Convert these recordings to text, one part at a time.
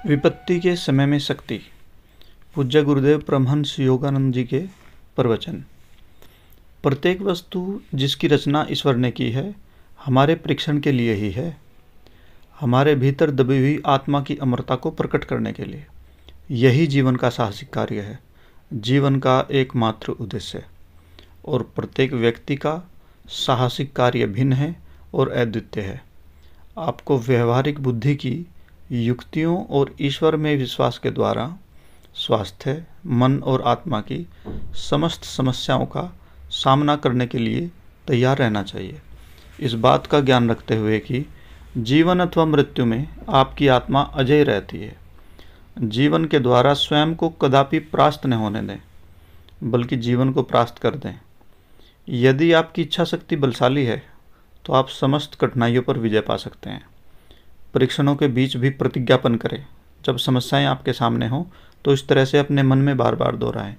विपत्ति के समय में शक्ति। पूज्य गुरुदेव परमहंस योगानंद जी के प्रवचन। प्रत्येक वस्तु जिसकी रचना ईश्वर ने की है, हमारे परीक्षण के लिए ही है, हमारे भीतर दबी हुई आत्मा की अमरता को प्रकट करने के लिए। यही जीवन का साहसिक कार्य है, जीवन का एकमात्र उद्देश्य। और प्रत्येक व्यक्ति का साहसिक कार्य भिन्न है और अद्वितीय है। आपको व्यवहारिक बुद्धि की युक्तियों और ईश्वर में विश्वास के द्वारा स्वास्थ्य, मन और आत्मा की समस्त समस्याओं का सामना करने के लिए तैयार रहना चाहिए। इस बात का ज्ञान रखते हुए कि जीवन अथवा मृत्यु में आपकी आत्मा अजय रहती है। जीवन के द्वारा स्वयं को कदापि परास्त न होने दें, बल्कि जीवन को परास्त कर दें। यदि आपकी इच्छा शक्ति बलशाली है तो आप समस्त कठिनाइयों पर विजय पा सकते हैं। परीक्षणों के बीच भी प्रतिज्ञापन करें। जब समस्याएं आपके सामने हों तो इस तरह से अपने मन में बार बार दोहराएं।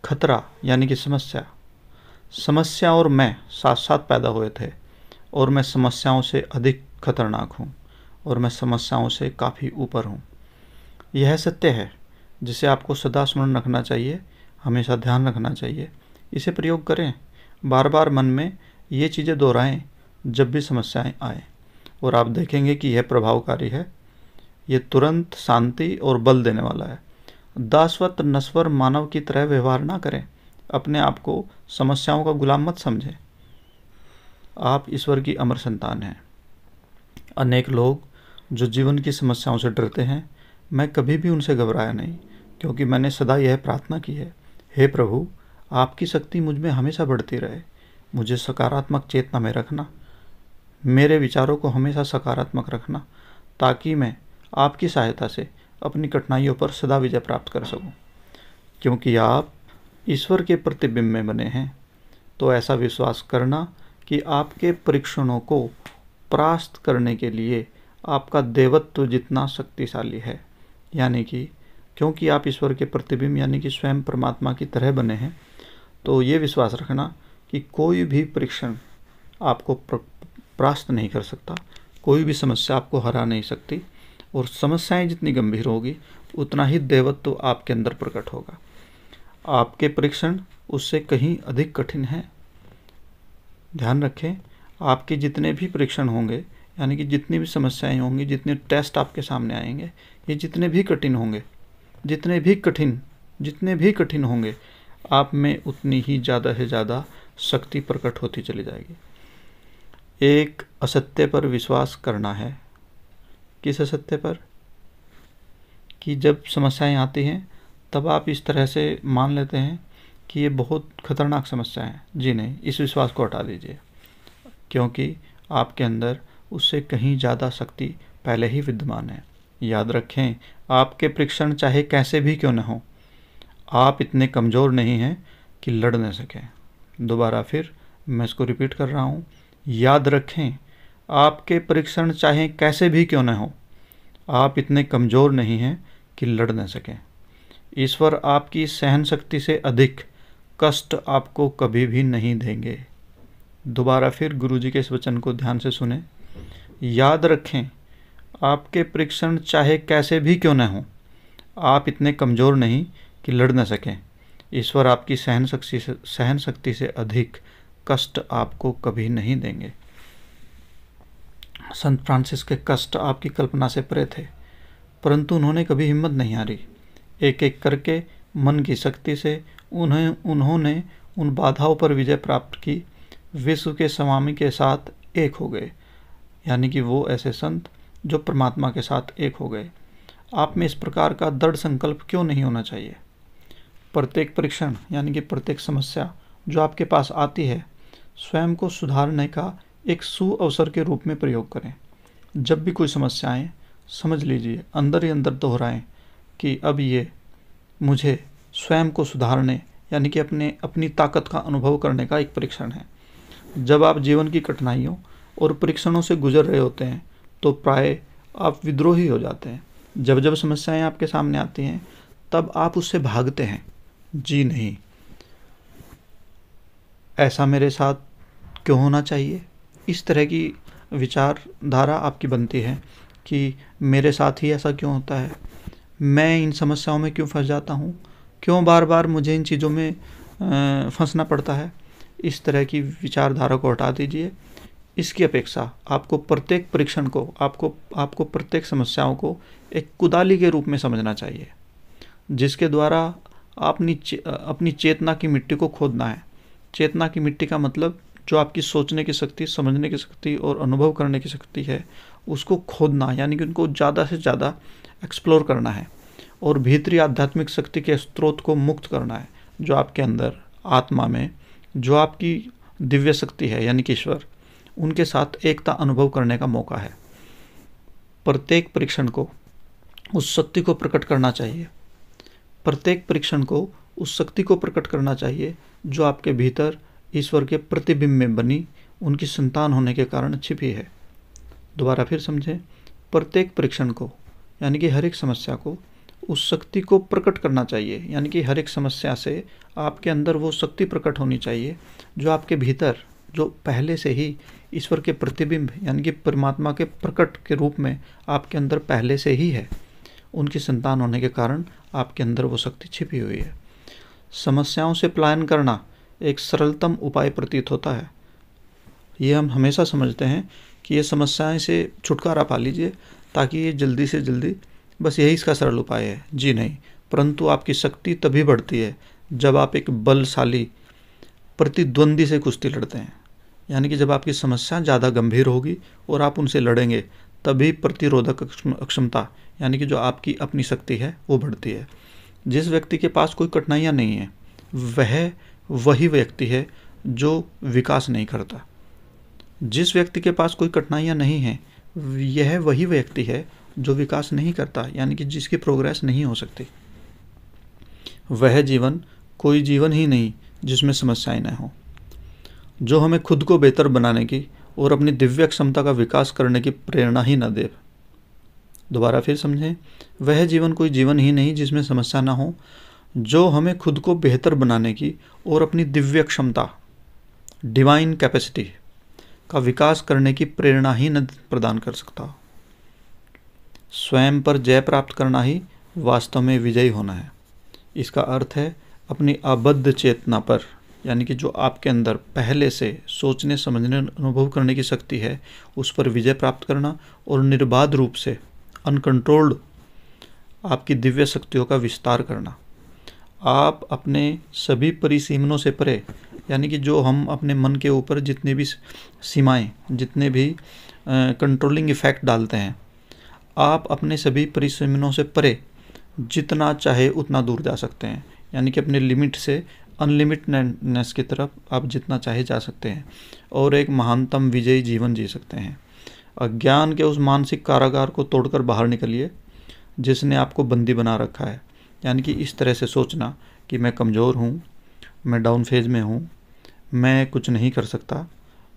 खतरा यानी कि समस्या और मैं साथ साथ पैदा हुए थे, और मैं समस्याओं से अधिक खतरनाक हूँ, और मैं समस्याओं से काफ़ी ऊपर हूँ। यह सत्य है जिसे आपको सदा स्मरण रखना चाहिए, हमेशा ध्यान रखना चाहिए। इसे प्रयोग करें, बार बार मन में ये चीज़ें दोहराएं जब भी समस्याएं आए, और आप देखेंगे कि यह प्रभावकारी है। ये तुरंत शांति और बल देने वाला है। दासवत नश्वर मानव की तरह व्यवहार ना करें। अपने आप को समस्याओं का गुलाम मत समझें। आप ईश्वर की अमर संतान हैं। अनेक लोग जो जीवन की समस्याओं से डरते हैं, मैं कभी भी उनसे घबराया नहीं, क्योंकि मैंने सदा यह प्रार्थना की है, हे प्रभु, आपकी शक्ति मुझ में हमेशा बढ़ती रहे। मुझे सकारात्मक चेतना में रखना, मेरे विचारों को हमेशा सकारात्मक रखना, ताकि मैं आपकी सहायता से अपनी कठिनाइयों पर सदा विजय प्राप्त कर सकूं। क्योंकि आप ईश्वर के प्रतिबिंब में बने हैं, तो ऐसा विश्वास करना कि आपके परीक्षणों को परास्त करने के लिए आपका देवत्व जितना शक्तिशाली है। यानी कि क्योंकि आप ईश्वर के प्रतिबिंब यानी कि स्वयं परमात्मा की तरह बने हैं, तो ये विश्वास रखना कि कोई भी परीक्षण आपको परास्त नहीं कर सकता, कोई भी समस्या आपको हरा नहीं सकती, और समस्याएं जितनी गंभीर होगी उतना ही देवत्व आपके अंदर प्रकट होगा। आपके परीक्षण उससे कहीं अधिक कठिन हैं। ध्यान रखें, आपके जितने भी परीक्षण होंगे, यानी कि जितनी भी समस्याएं होंगी, जितने टेस्ट आपके सामने आएंगे, ये जितने भी कठिन होंगे, जितने भी कठिन होंगे, आप में उतनी ही ज़्यादा से ज़्यादा शक्ति प्रकट होती चली जाएगी। एक असत्य पर विश्वास करना है। किस असत्य पर? कि जब समस्याएं आती हैं तब आप इस तरह से मान लेते हैं कि ये बहुत खतरनाक समस्या है। जी नहीं, इस विश्वास को हटा दीजिए, क्योंकि आपके अंदर उससे कहीं ज़्यादा शक्ति पहले ही विद्यमान है। याद रखें, आपके परीक्षण चाहे कैसे भी क्यों न हो, आप इतने कमज़ोर नहीं हैं कि लड़ न सकें। दोबारा फिर मैं इसको रिपीट कर रहा हूँ। याद रखें, आपके परीक्षण चाहे कैसे भी क्यों न हो, आप इतने कमज़ोर नहीं हैं कि लड़ न सकें। ईश्वर आपकी सहन शक्ति से अधिक कष्ट आपको कभी भी नहीं देंगे। दोबारा फिर गुरु जी के इस वचन को ध्यान से सुने। याद रखें, आपके परीक्षण चाहे कैसे भी क्यों न हो, आप इतने कमज़ोर नहीं कि लड़ न सकें। ईश्वर आपकी सहन शक्ति से अधिक कष्ट आपको कभी नहीं देंगे। संत फ्रांसिस के कष्ट आपकी कल्पना से परे थे, परंतु उन्होंने कभी हिम्मत नहीं हारी। एक एक करके मन की शक्ति से उन्होंने उन बाधाओं पर विजय प्राप्त की। विश्व के स्वामी के साथ एक हो गए, यानी कि वो ऐसे संत जो परमात्मा के साथ एक हो गए। आप में इस प्रकार का दृढ़ संकल्प क्यों नहीं होना चाहिए? प्रत्येक परीक्षण यानी कि प्रत्येक समस्या जो आपके पास आती है, स्वयं को सुधारने का एक सुअवसर के रूप में प्रयोग करें। जब भी कोई समस्या आए, समझ लीजिए, अंदर ही अंदर दोहराएं कि अब ये मुझे स्वयं को सुधारने यानी कि अपनी ताकत का अनुभव करने का एक परीक्षण है। जब आप जीवन की कठिनाइयों और परीक्षणों से गुजर रहे होते हैं तो प्राय आप विद्रोही हो जाते हैं। जब जब समस्याएं आपके सामने आती हैं तब आप उससे भागते हैं। जी नहीं, ऐसा मेरे साथ क्यों होना चाहिए? इस तरह की विचारधारा आपकी बनती है कि मेरे साथ ही ऐसा क्यों होता है, मैं इन समस्याओं में क्यों फंस जाता हूँ, क्यों बार बार मुझे इन चीज़ों में फंसना पड़ता है। इस तरह की विचारधारा को हटा दीजिए। इसकी अपेक्षा आपको प्रत्येक परीक्षण को, आपको प्रत्येक समस्याओं को एक कुदाली के रूप में समझना चाहिए, जिसके द्वारा अपनी चेतना की मिट्टी को खोदना है। चेतना की मिट्टी का मतलब जो आपकी सोचने की शक्ति, समझने की शक्ति और अनुभव करने की शक्ति है, उसको खोदना, यानी कि उनको ज़्यादा से ज़्यादा एक्सप्लोर करना है और भीतरी आध्यात्मिक शक्ति के स्रोत को मुक्त करना है, जो आपके अंदर आत्मा में, जो आपकी दिव्य शक्ति है यानी कि ईश्वर, उनके साथ एकता अनुभव करने का मौका है। प्रत्येक परीक्षण को उस शक्ति को प्रकट करना चाहिए। प्रत्येक परीक्षण को उस शक्ति को प्रकट करना चाहिए जो आपके भीतर ईश्वर के प्रतिबिंब में बनी, उनकी संतान होने के कारण छिपी है। दोबारा फिर समझें, प्रत्येक परीक्षण को यानी कि हर एक समस्या को उस शक्ति को प्रकट करना चाहिए, यानी कि हर एक समस्या से आपके अंदर वो शक्ति प्रकट होनी चाहिए जो आपके भीतर, जो पहले से ही ईश्वर के प्रतिबिंब यानी कि परमात्मा के प्रकट के रूप में आपके अंदर पहले से ही है। उनकी संतान होने के कारण आपके अंदर वो शक्ति छिपी हुई है। समस्याओं से पलायन करना एक सरलतम उपाय प्रतीत होता है। ये हम हमेशा समझते हैं कि ये समस्याएं से छुटकारा पा लीजिए ताकि ये जल्दी से जल्दी, बस यही इसका सरल उपाय है। जी नहीं, परंतु आपकी शक्ति तभी बढ़ती है जब आप एक बलशाली प्रतिद्वंदी से कुश्ती लड़ते हैं, यानी कि जब आपकी समस्या ज़्यादा गंभीर होगी और आप उनसे लड़ेंगे, तभी प्रतिरोधक क्षमता यानी कि जो आपकी अपनी शक्ति है वो बढ़ती है। जिस व्यक्ति के पास कोई कठिनाइयाँ नहीं है, वह वही व्यक्ति है जो विकास नहीं करता। जिस व्यक्ति के पास कोई कठिनाइयाँ नहीं हैं, यह वही व्यक्ति है जो विकास नहीं करता, यानी कि जिसकी प्रोग्रेस नहीं हो सकती। वह जीवन कोई जीवन ही नहीं जिसमें समस्याएं न हो। जो हमें खुद को बेहतर बनाने की और अपनी दिव्य क्षमता का विकास करने की प्रेरणा ही न दे। दोबारा फिर समझें, वह जीवन कोई जीवन ही नहीं जिसमें समस्या ना हो, जो हमें खुद को बेहतर बनाने की और अपनी दिव्य क्षमता, डिवाइन कैपेसिटी का विकास करने की प्रेरणा ही न प्रदान कर सकता। स्वयं पर जय प्राप्त करना ही वास्तव में विजयी होना है। इसका अर्थ है अपनी अबद्ध चेतना पर, यानी कि जो आपके अंदर पहले से सोचने, समझने, अनुभव करने की शक्ति है, उस पर विजय प्राप्त करना और निर्बाध रूप से अनकंट्रोल्ड आपकी दिव्य शक्तियों का विस्तार करना। आप अपने सभी परिसीमनों से परे, यानी कि जो हम अपने मन के ऊपर जितनी भी सीमाएं, जितने भी कंट्रोलिंग इफेक्ट डालते हैं, आप अपने सभी परिसीमनों से परे जितना चाहे उतना दूर जा सकते हैं, यानी कि अपने लिमिट से अनलिमिटेडनेस की तरफ आप जितना चाहे जा सकते हैं और एक महानतम विजयी जीवन जी सकते हैं। अज्ञान के उस मानसिक कारागार को तोड़कर बाहर निकलिए जिसने आपको बंदी बना रखा है, यानी कि इस तरह से सोचना कि मैं कमज़ोर हूँ, मैं डाउन फेज में हूँ, मैं कुछ नहीं कर सकता,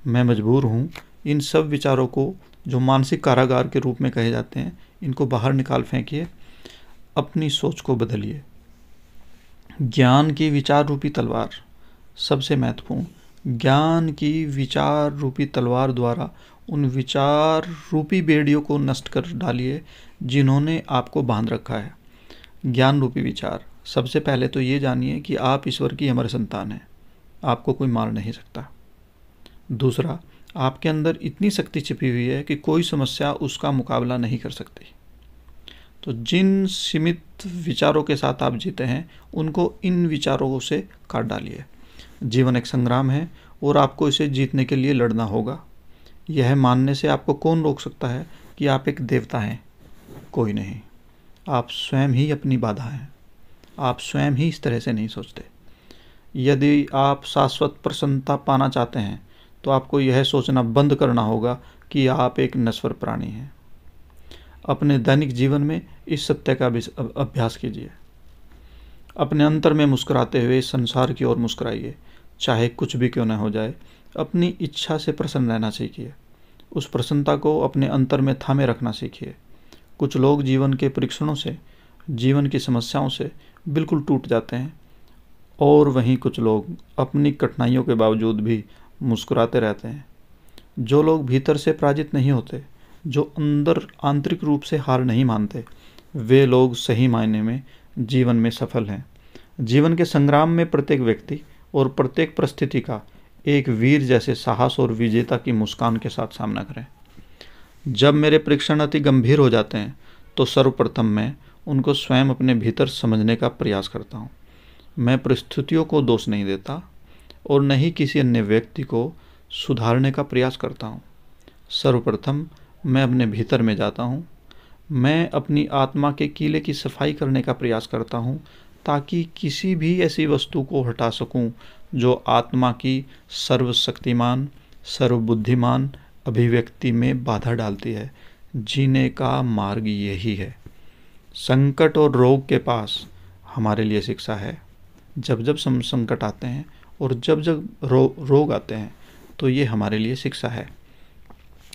मैं मजबूर हूँ। इन सब विचारों को जो मानसिक कारागार के रूप में कहे जाते हैं, इनको बाहर निकाल फेंकिए, अपनी सोच को बदलिए। ज्ञान की विचार रूपी तलवार, सबसे महत्वपूर्ण, ज्ञान की विचार रूपी तलवार द्वारा उन विचार रूपी बेड़ियों को नष्ट कर डालिए जिन्होंने आपको बांध रखा है। ज्ञान रूपी विचार, सबसे पहले तो ये जानिए कि आप ईश्वर की अमर संतान हैं, आपको कोई मार नहीं सकता। दूसरा, आपके अंदर इतनी शक्ति छिपी हुई है कि कोई समस्या उसका मुकाबला नहीं कर सकती। तो जिन सीमित विचारों के साथ आप जीते हैं, उनको इन विचारों से काट डालिए। जीवन एक संग्राम है और आपको इसे जीतने के लिए लड़ना होगा। यह मानने से आपको कौन रोक सकता है कि आप एक देवता हैं? कोई नहीं। आप स्वयं ही अपनी बाधा हैं। आप स्वयं ही इस तरह से नहीं सोचते। यदि आप शाश्वत प्रसन्नता पाना चाहते हैं तो आपको यह सोचना बंद करना होगा कि आप एक नश्वर प्राणी हैं। अपने दैनिक जीवन में इस सत्य का अभ्यास कीजिए। अपने अंतर में मुस्कुराते हुए संसार की ओर मुस्कुराइए, चाहे कुछ भी क्यों न हो जाए। अपनी इच्छा से प्रसन्न रहना सीखिए। उस प्रसन्नता को अपने अंतर में थामे रखना सीखिए। कुछ लोग जीवन के परीक्षणों से, जीवन की समस्याओं से बिल्कुल टूट जाते हैं और वहीं कुछ लोग अपनी कठिनाइयों के बावजूद भी मुस्कुराते रहते हैं। जो लोग भीतर से पराजित नहीं होते, जो अंदर आंतरिक रूप से हार नहीं मानते, वे लोग सही मायने में जीवन में सफल हैं। जीवन के संग्राम में प्रत्येक व्यक्ति और प्रत्येक परिस्थिति का एक वीर जैसे साहस और विजेता की मुस्कान के साथ सामना करें। जब मेरे परीक्षण अति गंभीर हो जाते हैं तो सर्वप्रथम मैं उनको स्वयं अपने भीतर समझने का प्रयास करता हूँ। मैं परिस्थितियों को दोष नहीं देता और न ही किसी अन्य व्यक्ति को सुधारने का प्रयास करता हूँ। सर्वप्रथम मैं अपने भीतर में जाता हूँ। मैं अपनी आत्मा के कीले की सफाई करने का प्रयास करता हूँ ताकि किसी भी ऐसी वस्तु को हटा सकूं जो आत्मा की सर्वशक्तिमान सर्वबुद्धिमान अभिव्यक्ति में बाधा डालती है। जीने का मार्ग यही है। संकट और रोग के पास हमारे लिए शिक्षा है। जब जब संकट आते हैं और जब जब रोग आते हैं तो ये हमारे लिए शिक्षा है।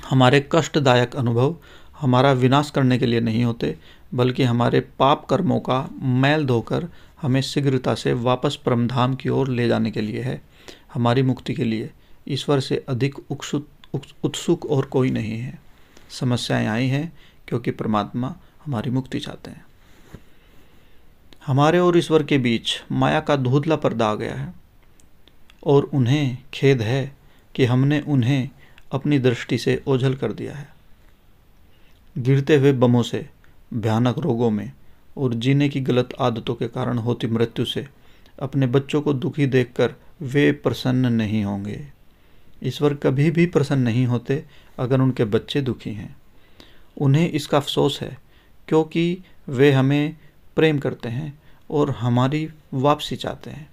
हमारे कष्टदायक अनुभव हमारा विनाश करने के लिए नहीं होते, बल्कि हमारे पाप कर्मों का मैल धोकर हमें शीघ्रता से वापस परमधाम की ओर ले जाने के लिए है। हमारी मुक्ति के लिए ईश्वर से अधिक उत्सुक और कोई नहीं है। समस्याएं आई हैं क्योंकि परमात्मा हमारी मुक्ति चाहते हैं। हमारे और ईश्वर के बीच माया का धुंधला पर्दा आ गया है और उन्हें खेद है कि हमने उन्हें अपनी दृष्टि से ओझल कर दिया है। गिरते हुए बमों से, भयानक रोगों में और जीने की गलत आदतों के कारण होती मृत्यु से अपने बच्चों को दुखी देखकर वे प्रसन्न नहीं होंगे। ईश्वर कभी भी प्रसन्न नहीं होते अगर उनके बच्चे दुखी हैं। उन्हें इसका अफसोस है क्योंकि वे हमें प्रेम करते हैं और हमारी वापसी चाहते हैं।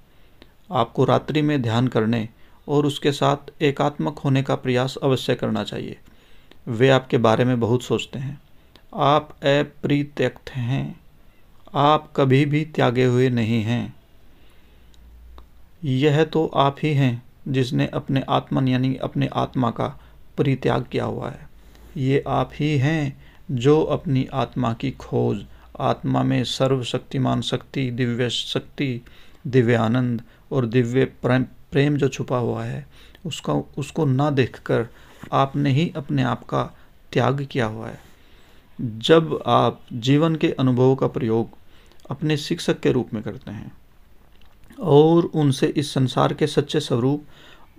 आपको रात्रि में ध्यान करने और उसके साथ एकात्मक होने का प्रयास अवश्य करना चाहिए। वे आपके बारे में बहुत सोचते हैं। आप अपरित्यक्त हैं। आप कभी भी त्यागे हुए नहीं हैं। यह तो आप ही हैं जिसने अपने आत्मन यानी अपने आत्मा का परित्याग किया हुआ है। ये आप ही हैं जो अपनी आत्मा की खोज, आत्मा में सर्वशक्तिमान शक्ति, दिव्य शक्ति, दिव्य आनंद और दिव्य प्रेम जो छुपा हुआ है उसको ना देखकर आपने ही अपने आप का त्याग किया हुआ है। जब आप जीवन के अनुभवों का प्रयोग अपने शिक्षक के रूप में करते हैं और उनसे इस संसार के सच्चे स्वरूप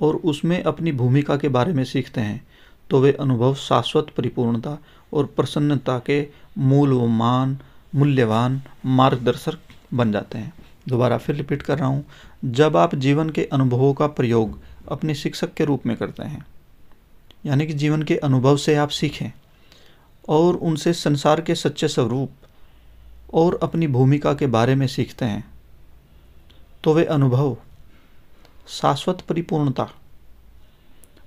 और उसमें अपनी भूमिका के बारे में सीखते हैं तो वे अनुभव शाश्वत परिपूर्णता और प्रसन्नता के मूल्यवान मार्गदर्शक बन जाते हैं। दोबारा फिर रिपीट कर रहा हूँ, जब आप जीवन के अनुभवों का प्रयोग अपने शिक्षक के रूप में करते हैं, यानी कि जीवन के अनुभव से आप सीखें और उनसे संसार के सच्चे स्वरूप और अपनी भूमिका के बारे में सीखते हैं, तो वे अनुभव शाश्वत परिपूर्णता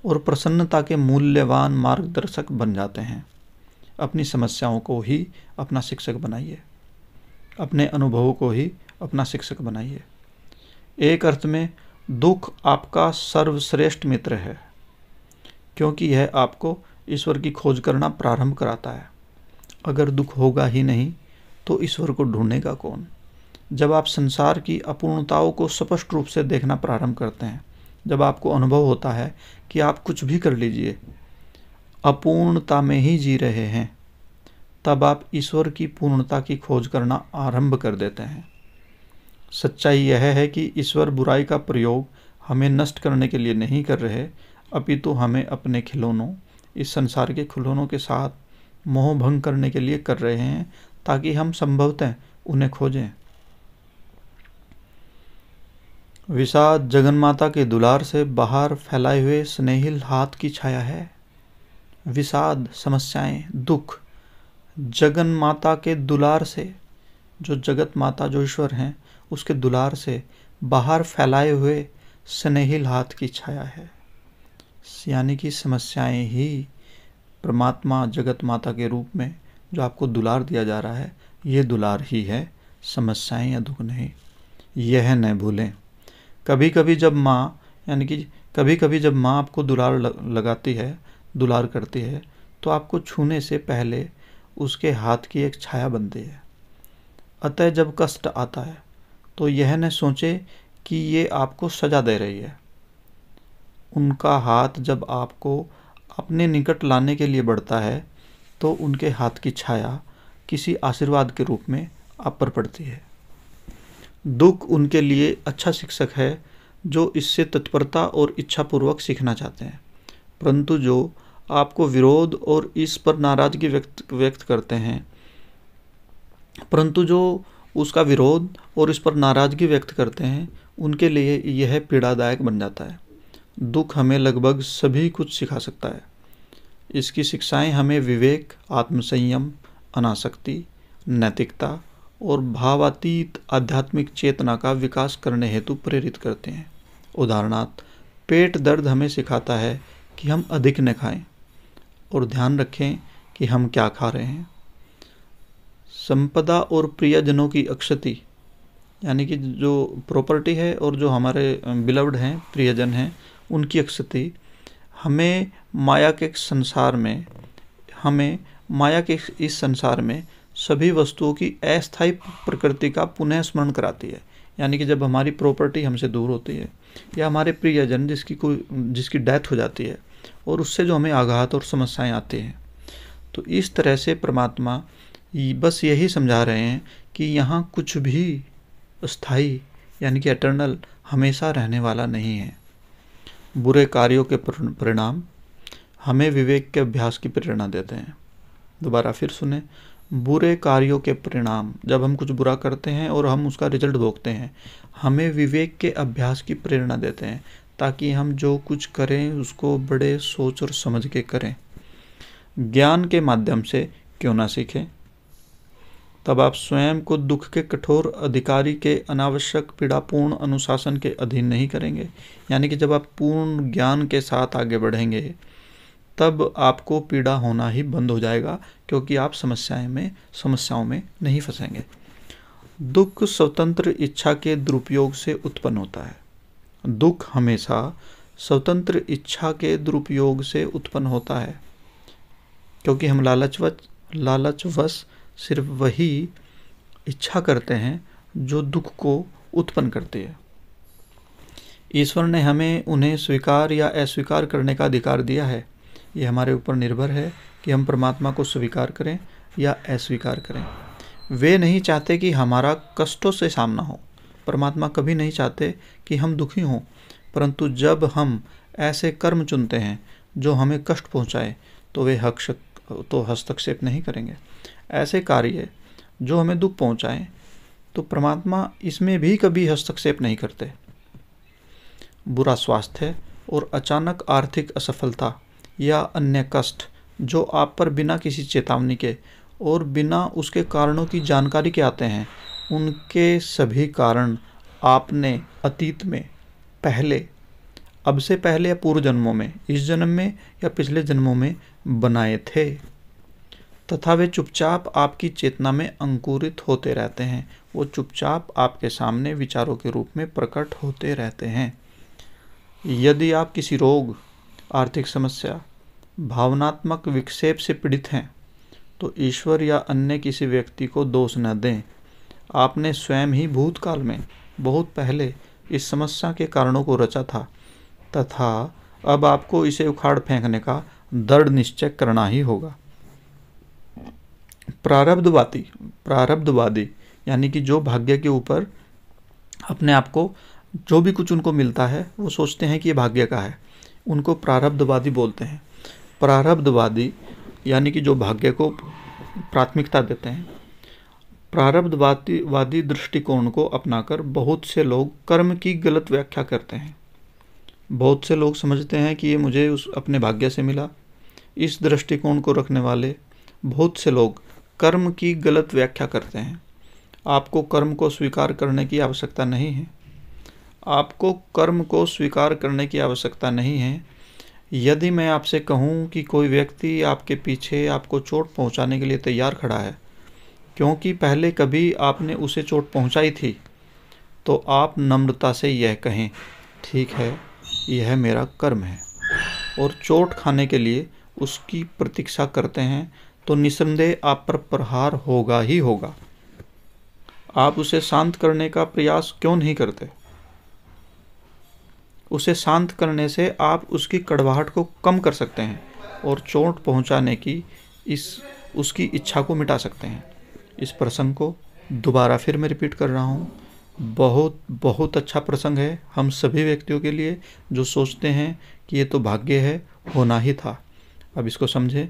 और प्रसन्नता के मूल्यवान मार्गदर्शक बन जाते हैं। अपनी समस्याओं को ही अपना शिक्षक बनाइए। अपने अनुभवों को ही अपना शिक्षक बनाइए। एक अर्थ में दुख आपका सर्वश्रेष्ठ मित्र है, क्योंकि यह आपको ईश्वर की खोज करना प्रारंभ कराता है। अगर दुख होगा ही नहीं तो ईश्वर को ढूंढेगा कौन? जब आप संसार की अपूर्णताओं को स्पष्ट रूप से देखना प्रारंभ करते हैं, जब आपको अनुभव होता है कि आप कुछ भी कर लीजिए अपूर्णता में ही जी रहे हैं, तब आप ईश्वर की पूर्णता की खोज करना आरंभ कर देते हैं। सच्चाई यह है कि ईश्वर बुराई का प्रयोग हमें नष्ट करने के लिए नहीं कर रहे, अपितु हमें अपने खिलौनों, इस संसार के खिलौनों के साथ मोह भंग करने के लिए कर रहे हैं, ताकि हम संभवतः उन्हें खोजें। विषाद जगन्माता के दुलार से बाहर फैलाए हुए स्नेहिल हाथ की छाया है। विषाद, समस्याएं, दुख जगन माता के दुलार से, जो जगत माता जो ईश्वर हैं उसके दुलार से बाहर फैलाए हुए स्नेहिल हाथ की छाया है। यानी कि समस्याएं ही परमात्मा जगत माता के रूप में जो आपको दुलार दिया जा रहा है, ये दुलार ही है, समस्याएं या दुख नहीं। यह न भूलें। कभी कभी जब माँ आपको दुलार लगाती है, दुलार करती है, तो आपको छूने से पहले उसके हाथ की एक छाया बनती है। अतः जब कष्ट आता है तो यह न सोचे कि ये आपको सजा दे रही है। उनका हाथ जब आपको अपने निकट लाने के लिए बढ़ता है तो उनके हाथ की छाया किसी आशीर्वाद के रूप में आप पर पड़ती है। दुख उनके लिए अच्छा शिक्षक है जो इससे तत्परता और इच्छापूर्वक सीखना चाहते हैं, परंतु जो आपको विरोध और इस पर नाराजगी व्यक्त करते हैं, उनके लिए यह पीड़ादायक बन जाता है। दुख हमें लगभग सभी कुछ सिखा सकता है। इसकी शिक्षाएं हमें विवेक, आत्मसंयम, अनासक्ति, नैतिकता और भावातीत आध्यात्मिक चेतना का विकास करने हेतु प्रेरित करते हैं। उदाहरणार्थ, पेट दर्द हमें सिखाता है कि हम अधिक न खाएं और ध्यान रखें कि हम क्या खा रहे हैं। संपदा और प्रियजनों की अक्षति, यानी कि जो प्रॉपर्टी है और जो हमारे बिलव्ड हैं, प्रियजन हैं, उनकी अक्षति हमें माया के इस संसार में सभी वस्तुओं की अस्थायी प्रकृति का पुनः स्मरण कराती है। यानी कि जब हमारी प्रॉपर्टी हमसे दूर होती है या हमारे प्रियजन जिसकी डेथ हो जाती है और उससे जो हमें आघात और समस्याएं आती हैं, तो इस तरह से परमात्मा बस यही समझा रहे हैं कि यहाँ कुछ भी स्थायी यानी कि एटर्नल हमेशा रहने वाला नहीं है। बुरे कार्यों के परिणाम हमें विवेक के अभ्यास की प्रेरणा देते हैं। दोबारा फिर सुने, बुरे कार्यों के परिणाम, जब हम कुछ बुरा करते हैं और हम उसका रिजल्ट भोगते हैं, हमें विवेक के अभ्यास की प्रेरणा देते हैं ताकि हम जो कुछ करें उसको बड़े सोच और समझ के करें। ज्ञान के माध्यम से क्यों ना सीखें? तब आप स्वयं को दुख के कठोर अधिकारी के अनावश्यक पीड़ापूर्ण अनुशासन के अधीन नहीं करेंगे। यानी कि जब आप पूर्ण ज्ञान के साथ आगे बढ़ेंगे तब आपको पीड़ा होना ही बंद हो जाएगा, क्योंकि आप समस्याओं में नहीं फंसेंगे। दुख स्वतंत्र इच्छा के दुरुपयोग से उत्पन्न होता है। दुख हमेशा स्वतंत्र इच्छा के दुरुपयोग से उत्पन्न होता है, क्योंकि हम लालचवश सिर्फ वही इच्छा करते हैं जो दुख को उत्पन्न करती है। ईश्वर ने हमें उन्हें स्वीकार या अस्वीकार करने का अधिकार दिया है। ये हमारे ऊपर निर्भर है कि हम परमात्मा को स्वीकार करें या अस्वीकार करें। वे नहीं चाहते कि हमारा कष्टों से सामना हो। परमात्मा कभी नहीं चाहते कि हम दुखी हों, परंतु जब हम ऐसे कर्म चुनते हैं जो हमें कष्ट पहुंचाए तो वे हस्तक्षेप नहीं करेंगे। ऐसे कार्य जो हमें दुख पहुंचाएं तो परमात्मा इसमें भी कभी हस्तक्षेप नहीं करते। बुरा स्वास्थ्य और अचानक आर्थिक असफलता या अन्य कष्ट जो आप पर बिना किसी चेतावनी के और बिना उसके कारणों की जानकारी के आते हैं, उनके सभी कारण आपने अतीत में अब से पहले या पूर्व जन्मों में, इस जन्म में या पिछले जन्मों में बनाए थे, तथा वे चुपचाप आपकी चेतना में अंकुरित होते रहते हैं। वो चुपचाप आपके सामने विचारों के रूप में प्रकट होते रहते हैं। यदि आप किसी रोग, आर्थिक समस्या, भावनात्मक विक्षेप से पीड़ित हैं तो ईश्वर या अन्य किसी व्यक्ति को दोष न दें। आपने स्वयं ही भूतकाल में बहुत पहले इस समस्या के कारणों को रचा था तथा अब आपको इसे उखाड़ फेंकने का दृढ़ निश्चय करना ही होगा। प्रारब्धवादी यानी कि जो भाग्य के ऊपर अपने आप को जो भी कुछ उनको मिलता है वो सोचते हैं कि ये भाग्य का है, उनको प्रारब्धवादी बोलते हैं। प्रारब्धवादी यानी कि जो भाग्य को प्राथमिकता देते हैं। प्रारब्धवादी दृष्टिकोण को अपनाकर बहुत से लोग कर्म की गलत व्याख्या करते हैं। बहुत से लोग समझते हैं कि ये मुझे अपने भाग्य से मिला। इस दृष्टिकोण को रखने वाले बहुत से लोग कर्म की गलत व्याख्या करते हैं। आपको कर्म को स्वीकार करने की आवश्यकता नहीं है। आपको कर्म को स्वीकार करने की आवश्यकता नहीं है। यदि मैं आपसे कहूँ कि कोई व्यक्ति आपके पीछे आपको चोट पहुँचाने के लिए तैयार खड़ा है क्योंकि पहले कभी आपने उसे चोट पहुँचाई थी, तो आप नम्रता से यह कहें, ठीक है, यह मेरा कर्म है, और चोट खाने के लिए उसकी प्रतीक्षा करते हैं, तो निस्संदेह आप पर प्रहार होगा ही होगा। आप उसे शांत करने का प्रयास क्यों नहीं करते? उसे शांत करने से आप उसकी कड़वाहट को कम कर सकते हैं और चोट पहुंचाने की उसकी इच्छा को मिटा सकते हैं। इस प्रसंग को दोबारा फिर मैं रिपीट कर रहा हूँ। बहुत बहुत अच्छा प्रसंग है हम सभी व्यक्तियों के लिए जो सोचते हैं कि ये तो भाग्य है, होना ही था। अब इसको समझें।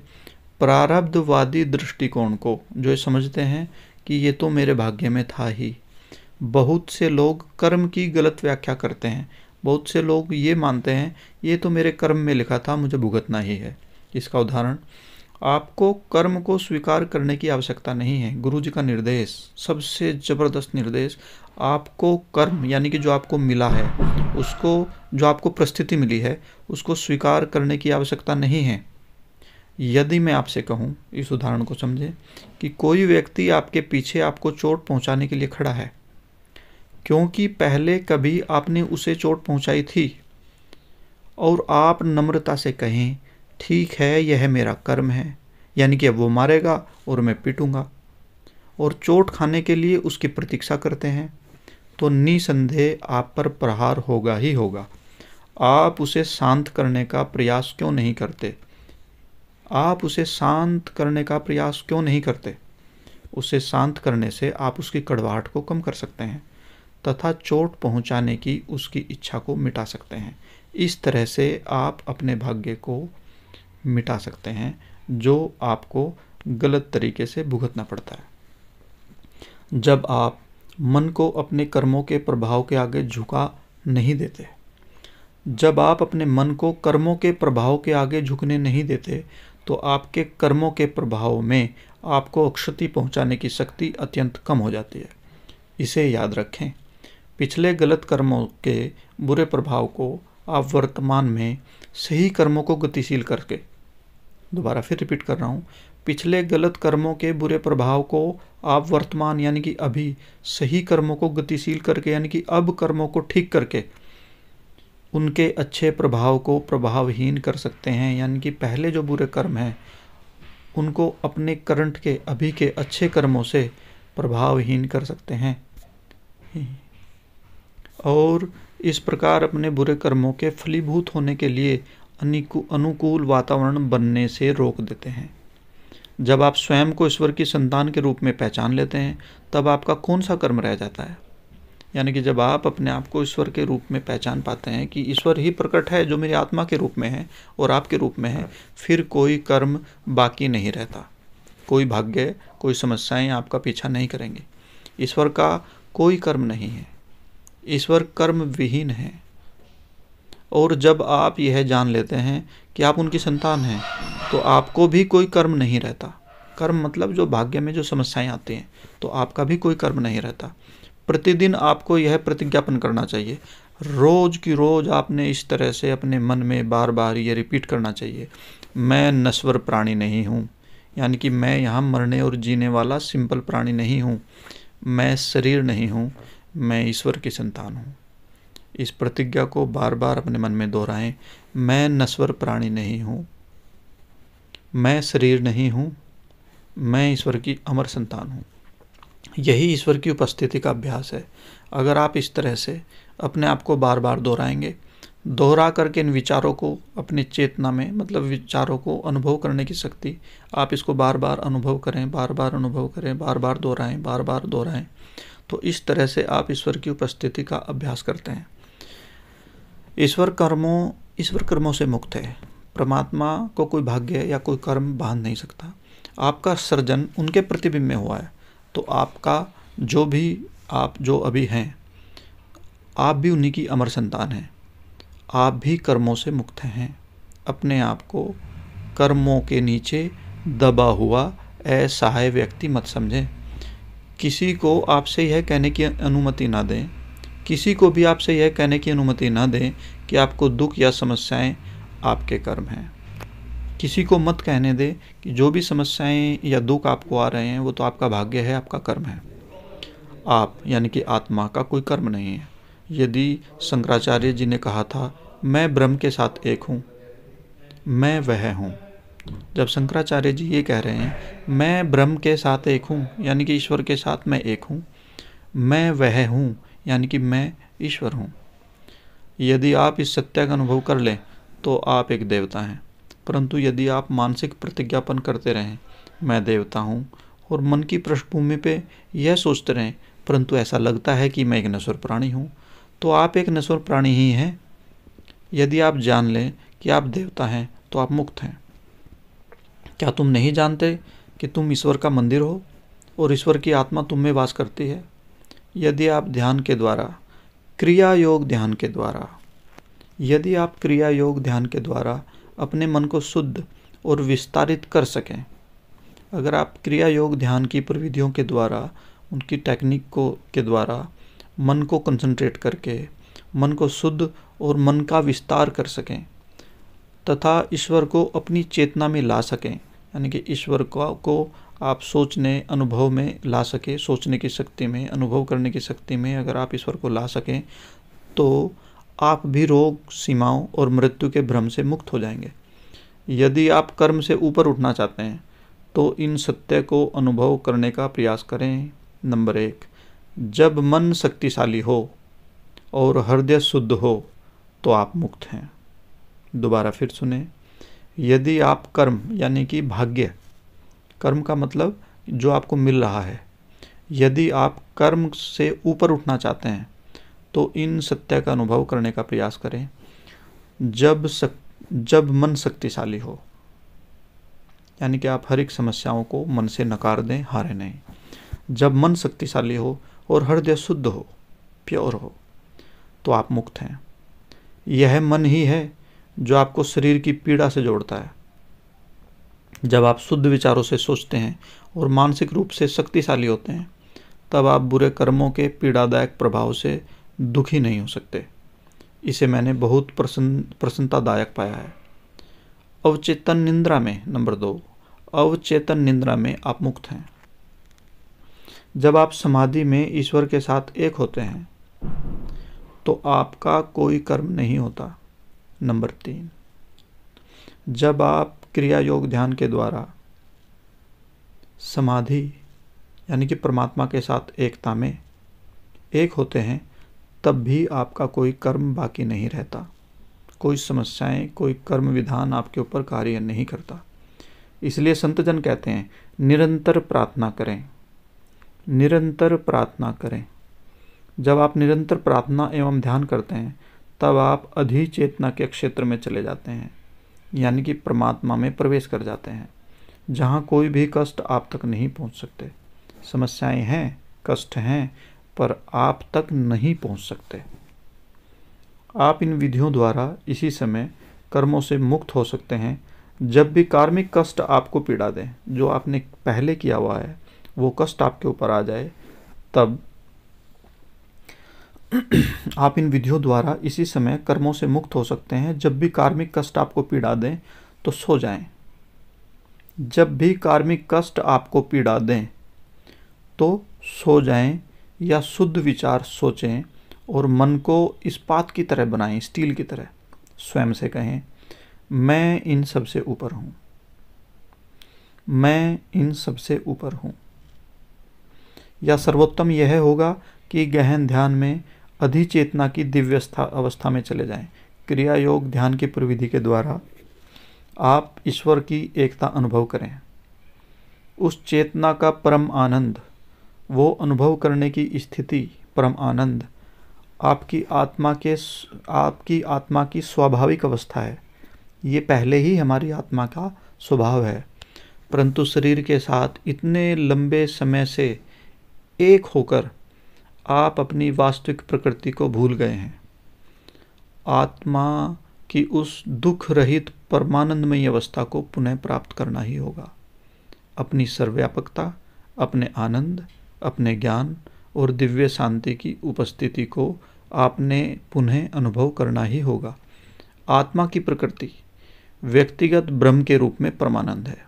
प्रारब्धवादी दृष्टिकोण को जो ये समझते हैं कि ये तो मेरे भाग्य में था ही। बहुत से लोग कर्म की गलत व्याख्या करते हैं। बहुत से लोग ये मानते हैं ये तो मेरे कर्म में लिखा था, मुझे भुगतना ही है। इसका उदाहरण, आपको कर्म को स्वीकार करने की आवश्यकता नहीं है। गुरु जी का निर्देश, सबसे ज़बरदस्त निर्देश, आपको कर्म यानी कि जो आपको मिला है, उसको, जो आपको परिस्थिति मिली है, उसको स्वीकार करने की आवश्यकता नहीं है। यदि मैं आपसे कहूँ, इस उदाहरण को समझें, कि कोई व्यक्ति आपके पीछे आपको चोट पहुँचाने के लिए खड़ा है, क्योंकि पहले कभी आपने उसे चोट पहुँचाई थी, और आप नम्रता से कहें ठीक है यह मेरा कर्म है, यानी कि अब वो मारेगा और मैं पीटूंगा, और चोट खाने के लिए उसकी प्रतीक्षा करते हैं, तो निसंदेह आप पर प्रहार होगा ही होगा। आप उसे शांत करने का प्रयास क्यों नहीं करते? आप उसे शांत करने का प्रयास क्यों नहीं करते? उसे शांत करने से आप उसकी कड़वाहट को कम कर सकते हैं तथा चोट पहुंचाने की उसकी इच्छा को मिटा सकते हैं। इस तरह से आप अपने भाग्य को मिटा सकते हैं जो आपको गलत तरीके से भुगतना पड़ता है। जब आप मन को अपने कर्मों के प्रभाव के आगे झुका नहीं देते, जब आप अपने मन को कर्मों के प्रभाव के आगे झुकने नहीं देते, तो आपके कर्मों के प्रभाव में आपको क्षति पहुंचाने की शक्ति अत्यंत कम हो जाती है। इसे याद रखें। पिछले गलत कर्मों के बुरे प्रभाव को आप वर्तमान में सही कर्मों को गतिशील करके, दोबारा फिर रिपीट कर रहा हूँ, पिछले गलत कर्मों के बुरे प्रभाव को आप वर्तमान यानी कि अभी सही कर्मों को गतिशील करके, यानी कि अब कर्मों को ठीक करके उनके अच्छे प्रभाव को प्रभावहीन कर सकते हैं। यानी कि पहले जो बुरे कर्म हैं उनको अपने करंट के, अभी के अच्छे कर्मों से प्रभावहीन कर सकते हैं, और इस प्रकार अपने बुरे कर्मों के फलीभूत होने के लिए अनुकूल वातावरण बनने से रोक देते हैं। जब आप स्वयं को ईश्वर की संतान के रूप में पहचान लेते हैं, तब आपका कौन सा कर्म रह जाता है? यानी कि जब आप अपने आप को ईश्वर के रूप में पहचान पाते हैं कि ईश्वर ही प्रकट है जो मेरी आत्मा के रूप में है और आपके रूप में है, फिर कोई कर्म बाकी नहीं रहता। कोई भाग्य, कोई समस्याएं आपका पीछा नहीं करेंगे। ईश्वर का कोई कर्म नहीं है, ईश्वर कर्म विहीन है। और जब आप यह जान लेते हैं कि आप उनकी संतान हैं, तो आपको भी कोई कर्म नहीं रहता। कर्म मतलब जो भाग्य में जो समस्याएं आती हैं, तो आपका भी कोई कर्म नहीं रहता। प्रतिदिन आपको यह प्रतिज्ञापन करना चाहिए, रोज की रोज आपने इस तरह से अपने मन में बार बार ये रिपीट करना चाहिए, मैं नश्वर प्राणी नहीं हूँ, यानी कि मैं यहाँ मरने और जीने वाला सिंपल प्राणी नहीं हूँ, मैं शरीर नहीं हूँ, मैं ईश्वर की संतान हूँ। इस प्रतिज्ञा को बार बार अपने मन में दोहराएं, मैं नश्वर प्राणी नहीं हूँ, मैं शरीर नहीं हूँ, मैं ईश्वर की अमर संतान हूँ। यही ईश्वर की उपस्थिति का अभ्यास है। अगर आप इस तरह से अपने आप को बार बार दोहराएंगे, दोहरा करके इन विचारों को अपनी चेतना में, मतलब विचारों को अनुभव करने की शक्ति, आप इसको बार बार अनुभव करें, बार बार अनुभव करें, बार बार दोहराएं, बार बार दोहराएं, तो इस तरह से आप ईश्वर की उपस्थिति का अभ्यास करते हैं। ईश्वर कर्मों से मुक्त है। परमात्मा को कोई भाग्य या कोई कर्म बांध नहीं सकता। आपका सृजन उनके प्रतिबिंब में हुआ है, तो आपका जो अभी हैं, आप भी उन्हीं की अमर संतान हैं। आप भी कर्मों से मुक्त हैं। अपने आप को कर्मों के नीचे दबा हुआ असहाय व्यक्ति मत समझें। किसी को आपसे यह कहने की अनुमति ना दें, किसी को भी आपसे यह कहने की अनुमति ना दें कि आपको दुख या समस्याएं आपके कर्म हैं। किसी को मत कहने दें कि जो भी समस्याएं या दुख आपको आ रहे हैं वो तो आपका भाग्य है, आपका कर्म है। आप यानी कि आत्मा का कोई कर्म नहीं है। यदि शंकराचार्य जी ने कहा था मैं ब्रह्म के साथ एक हूँ, मैं वह हूँ, जब शंकराचार्य जी ये कह रहे हैं मैं ब्रह्म के साथ एक हूँ, यानी कि ईश्वर के साथ मैं एक हूँ, मैं वह हूँ, यानी कि मैं ईश्वर हूँ, यदि आप इस सत्य का अनुभव कर लें तो आप एक देवता हैं। परंतु यदि आप मानसिक प्रतिज्ञापन करते रहें मैं देवता हूँ और मन की पृष्ठभूमि पे यह सोचते रहें परंतु ऐसा लगता है कि मैं एक नश्वर प्राणी हूँ, तो आप एक नश्वर प्राणी ही हैं। यदि आप जान लें कि आप देवता हैं तो आप मुक्त हैं। क्या तुम नहीं जानते कि तुम ईश्वर का मंदिर हो और ईश्वर की आत्मा तुम में वास करती है? यदि आप ध्यान के द्वारा, क्रिया योग ध्यान के द्वारा, यदि आप क्रिया योग ध्यान के द्वारा अपने मन को शुद्ध और विस्तारित कर सकें, अगर आप क्रिया योग ध्यान की प्रविधियों के द्वारा, उनकी टेक्निक को के द्वारा मन को कंसंट्रेट करके मन को शुद्ध और मन का विस्तार कर सकें तथा ईश्वर को अपनी चेतना में ला सकें, यानी कि ईश्वर को आप सोचने अनुभव में ला सके, सोचने की शक्ति में, अनुभव करने की शक्ति में अगर आप ईश्वर को ला सकें तो आप भी रोग, सीमाओं और मृत्यु के भ्रम से मुक्त हो जाएंगे। यदि आप कर्म से ऊपर उठना चाहते हैं तो इन सत्य को अनुभव करने का प्रयास करें। नंबर 1, जब मन शक्तिशाली हो और हृदय शुद्ध हो तो आप मुक्त हैं। दोबारा फिर सुने, यदि आप कर्म यानी कि भाग्य, कर्म का मतलब जो आपको मिल रहा है, यदि आप कर्म से ऊपर उठना चाहते हैं तो इन सत्य का अनुभव करने का प्रयास करें। जब मन शक्तिशाली हो, यानी कि आप हर एक समस्याओं को मन से नकार दें, हारे नहीं। जब मन शक्तिशाली हो और हृदय शुद्ध हो, प्योर हो, तो आप मुक्त हैं। यह मन ही है जो आपको शरीर की पीड़ा से जोड़ता है। जब आप शुद्ध विचारों से सोचते हैं और मानसिक रूप से शक्तिशाली होते हैं तब आप बुरे कर्मों के पीड़ादायक प्रभाव से दुखी नहीं हो सकते। इसे मैंने बहुत प्रसन्नतादायक पाया है। अवचेतन निंद्रा में, नंबर 2, अवचेतन निंद्रा में आप मुक्त हैं। जब आप समाधि में ईश्वर के साथ एक होते हैं तो आपका कोई कर्म नहीं होता। नंबर 3, जब आप क्रिया योग ध्यान के द्वारा समाधि यानी कि परमात्मा के साथ एकता में एक होते हैं तब भी आपका कोई कर्म बाकी नहीं रहता। कोई समस्याएं, कोई कर्म विधान आपके ऊपर कार्य नहीं करता। इसलिए संतजन कहते हैं निरंतर प्रार्थना करें, निरंतर प्रार्थना करें। जब आप निरंतर प्रार्थना एवं ध्यान करते हैं तब आप अधिचेतना के क्षेत्र में चले जाते हैं, यानी कि परमात्मा में प्रवेश कर जाते हैं, जहाँ कोई भी कष्ट आप तक नहीं पहुँच सकते। समस्याएं हैं, कष्ट हैं, पर आप तक नहीं पहुँच सकते। आप इन विधियों द्वारा इसी समय कर्मों से मुक्त हो सकते हैं। जब भी कार्मिक कष्ट आपको पीड़ा दें, जो आपने पहले किया हुआ है वो कष्ट आपके ऊपर आ जाए, तब आप इन विधियों द्वारा इसी समय कर्मों से मुक्त हो सकते हैं। जब भी कार्मिक कष्ट आपको पीड़ा दें तो सो जाएं। जब भी कार्मिक कष्ट आपको पीड़ा दें तो सो जाएं या शुद्ध विचार सोचें और मन को इस्पात की तरह बनाएं, स्टील की तरह। स्वयं से कहें, मैं इन सब से ऊपर हूँ, मैं इन सब से ऊपर हूँ। या सर्वोत्तम यह होगा कि गहन ध्यान में अधिचेतना की दिव्य अवस्था में चले जाएं। क्रिया योग ध्यान की प्रविधि के द्वारा आप ईश्वर की एकता अनुभव करें। उस चेतना का परम आनंद, वो अनुभव करने की स्थिति, परम आनंद आपकी आत्मा की स्वाभाविक अवस्था है। ये पहले ही हमारी आत्मा का स्वभाव है, परंतु शरीर के साथ इतने लंबे समय से एक होकर आप अपनी वास्तविक प्रकृति को भूल गए हैं। आत्मा की उस दुख रहित परमानंदमयी अवस्था को पुनः प्राप्त करना ही होगा। अपनी सर्वव्यापकता, अपने आनंद, अपने ज्ञान और दिव्य शांति की उपस्थिति को आपने पुनः अनुभव करना ही होगा। आत्मा की प्रकृति व्यक्तिगत ब्रह्म के रूप में परमानंद है।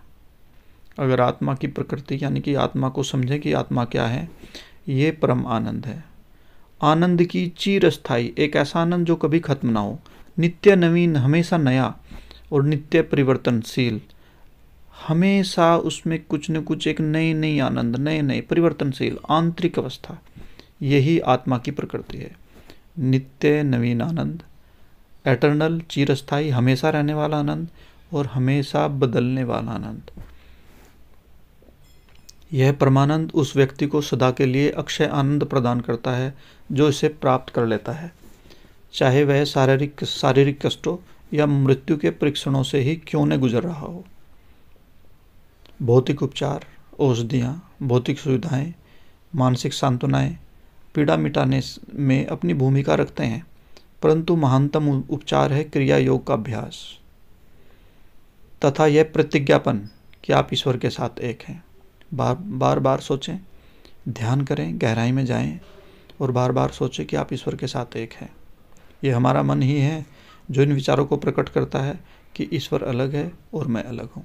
अगर आत्मा की प्रकृति यानी कि आत्मा को समझें कि आत्मा क्या है, ये परम आनंद है। आनंद की चिरस्थायी, एक ऐसा आनंद जो कभी खत्म ना हो, नित्य नवीन, हमेशा नया और नित्य परिवर्तनशील। हमेशा उसमें कुछ न कुछ एक नई नई आनंद, नए नए परिवर्तनशील आंतरिक अवस्था, यही आत्मा की प्रकृति है। नित्य नवीन आनंद, एटर्नल, चिरस्थायी, हमेशा रहने वाला आनंद और हमेशा बदलने वाला आनंद। यह परमानंद उस व्यक्ति को सदा के लिए अक्षय आनंद प्रदान करता है जो इसे प्राप्त कर लेता है, चाहे वह शारीरिक कष्टों या मृत्यु के परीक्षणों से ही क्यों न गुजर रहा हो। भौतिक उपचार, औषधियाँ, भौतिक सुविधाएं, मानसिक सांत्वनाएं पीड़ा मिटाने में अपनी भूमिका रखते हैं, परंतु महानतम उपचार है क्रिया योग का अभ्यास तथा यह प्रतिज्ञापन कि आप ईश्वर के साथ एक हैं। बार बार सोचें, ध्यान करें, गहराई में जाएं और बार बार सोचें कि आप ईश्वर के साथ एक हैं। ये हमारा मन ही है जो इन विचारों को प्रकट करता है कि ईश्वर अलग है और मैं अलग हूँ।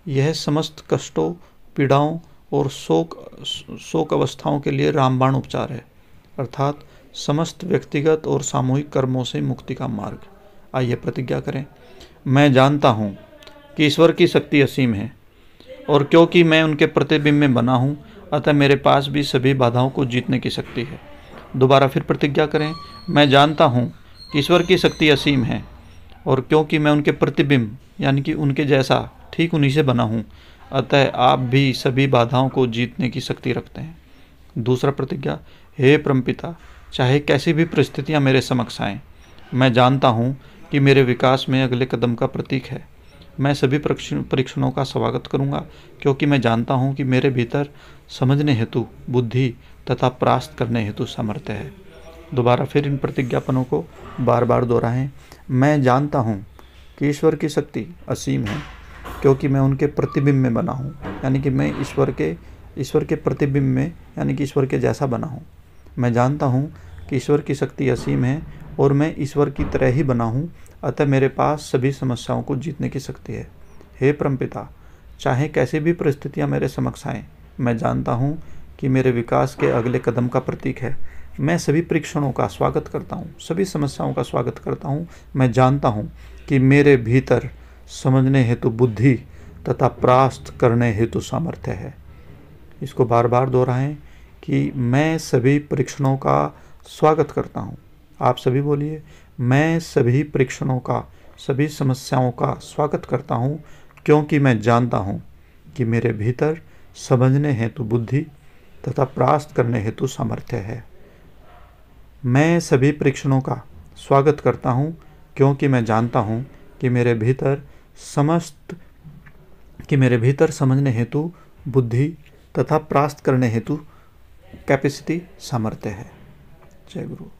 यह समस्त कष्टों, पीड़ाओं और शोक अवस्थाओं के लिए रामबाण उपचार है, अर्थात समस्त व्यक्तिगत और सामूहिक कर्मों से मुक्ति का मार्ग। आइए प्रतिज्ञा करें। मैं जानता हूँ कि ईश्वर की शक्ति असीम है और क्योंकि मैं उनके प्रतिबिंब में बना हूँ, अतः मेरे पास भी सभी बाधाओं को जीतने की शक्ति है। दोबारा फिर प्रतिज्ञा करें। मैं जानता हूँ कि ईश्वर की शक्ति असीम है और क्योंकि मैं उनके प्रतिबिंब यानी कि उनके जैसा ठीक उन्हीं से बना हूँ, अतः आप भी सभी बाधाओं को जीतने की शक्ति रखते हैं। दूसरा प्रतिज्ञा। हे परमपिता, चाहे कैसी भी परिस्थितियाँ मेरे समक्ष आएँ, मैं जानता हूँ कि मेरे विकास में अगले कदम का प्रतीक है। मैं सभी परीक्षणों का स्वागत करूँगा क्योंकि मैं जानता हूँ कि मेरे भीतर समझने हेतु बुद्धि तथा परास्त करने हेतु सामर्थ्य है। दोबारा फिर इन प्रतिज्ञापनों को बार बार दोहराएं। मैं जानता हूँ कि ईश्वर की शक्ति असीम है क्योंकि मैं उनके प्रतिबिंब में बना हूँ, यानी कि मैं ईश्वर के प्रतिबिंब में यानी कि ईश्वर के जैसा बना हूँ। मैं जानता हूँ कि ईश्वर की शक्ति असीम है और मैं ईश्वर की तरह ही बना हूँ, अतः मेरे पास सभी समस्याओं को जीतने की शक्ति है। हे परमपिता, चाहे कैसी भी परिस्थितियाँ मेरे समक्ष आएँ, मैं जानता हूँ कि मेरे विकास के अगले कदम का प्रतीक है। मैं सभी परीक्षणों का स्वागत करता हूँ, सभी समस्याओं का स्वागत करता हूँ। मैं जानता हूँ कि मेरे भीतर समझने हेतु बुद्धि तथा परास्त करने हेतु सामर्थ्य है। इसको बार बार दोहराएं कि मैं सभी परीक्षणों का स्वागत करता हूँ। आप सभी बोलिए, मैं सभी परीक्षणों का, सभी समस्याओं का स्वागत करता हूँ क्योंकि मैं जानता हूँ कि मेरे भीतर समझने हेतु बुद्धि तथा परास्त करने हेतु सामर्थ्य है। मैं सभी परीक्षणों का स्वागत करता हूँ क्योंकि मैं जानता हूँ कि मेरे भीतर समझने हेतु बुद्धि तथा परास्त करने हेतु कैपेसिटी सामर्थ्य है। जय गुरु।